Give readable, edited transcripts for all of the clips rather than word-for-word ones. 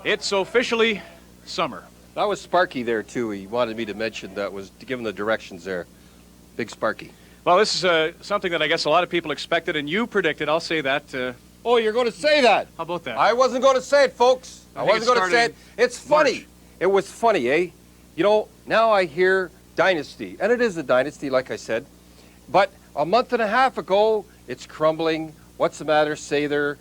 It's officially summer. That was Sparky there, too. He wanted me to mention that, was to give him the directions there. Big Sparky. Well, this is something that I guess a lot of people expected, and you predicted. I'll say that. Oh, you're going to say that? How about that? I wasn't going to say it, folks. I wasn't going to say it. It's funny. March. It was funny, eh? You know, now I hear dynasty, and it is a dynasty, like I said. But a month and a half ago, it's crumbling. What's the matter, Sather?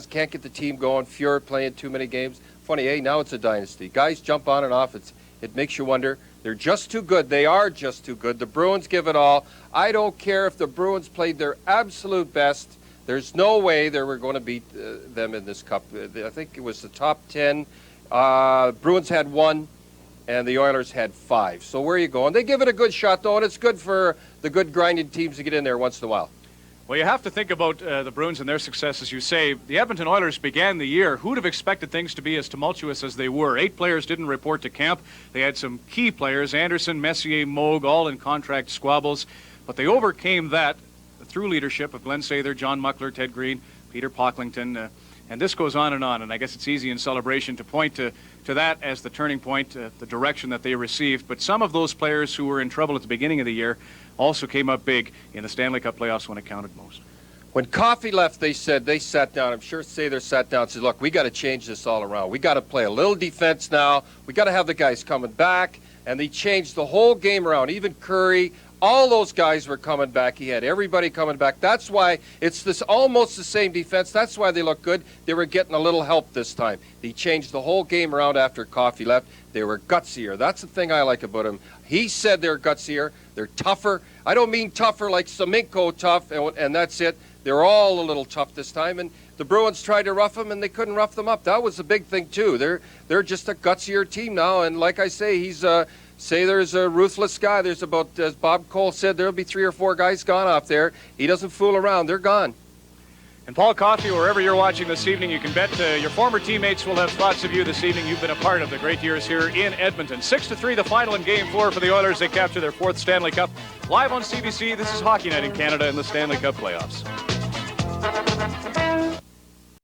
Can't get the team going. Fuhr playing too many games. Funny, eh? Now it's a dynasty. Guys jump on and off. It makes you wonder. They're just too good. They are just too good. The Bruins give it all. I don't care if the Bruins played their absolute best. There's no way they were going to beat them in this cup. I think it was the top 10. Bruins had 1, and the Oilers had 5. So where are you going? They give it a good shot, though, and it's good for the good grinding teams to get in there once in a while. Well, you have to think about the Bruins and their success, as you say. The Edmonton Oilers began the year. Who'd have expected things to be as tumultuous as they were? 8 players didn't report to camp. They had some key players, Anderson, Messier, Moog, all in contract squabbles. But they overcame that through leadership of Glenn Sather, John Muckler, Ted Green, Peter Pocklington, and this goes on, and I guess it's easy in celebration to point to that as the turning point, the direction that they received. But some of those players who were in trouble at the beginning of the year also came up big in the Stanley Cup playoffs when it counted most. When Coffey left, they said, they sat down. I'm sure Sather sat down and said, look, we got to change this all around. We got to play a little defense now. We got to have the guys coming back. And they changed the whole game around. Even Curry, all those guys were coming back. He had everybody coming back. That's why it's this almost the same defense. That's why they look good. They were getting a little help this time. They changed the whole game around after Coffey left. They were gutsier. That's the thing I like about him. He said they're gutsier. They're tougher. I don't mean tougher like Semenko tough, and that's it. They're all a little tough this time, and the Bruins tried to rough them, and they couldn't rough them up. That was a big thing, too. They're just a gutsier team now, and like I say, Sather's a ruthless guy. There's about, as Bob Cole said, there'll be 3 or 4 guys gone off there. He doesn't fool around. They're gone. And Paul Coffey, wherever you're watching this evening, you can bet your former teammates will have thoughts of you this evening. You've been a part of the great years here in Edmonton. 6-3 the final in Game 4 for the Oilers. They capture their 4th Stanley Cup. Live on CBC, this is Hockey Night in Canada in the Stanley Cup playoffs.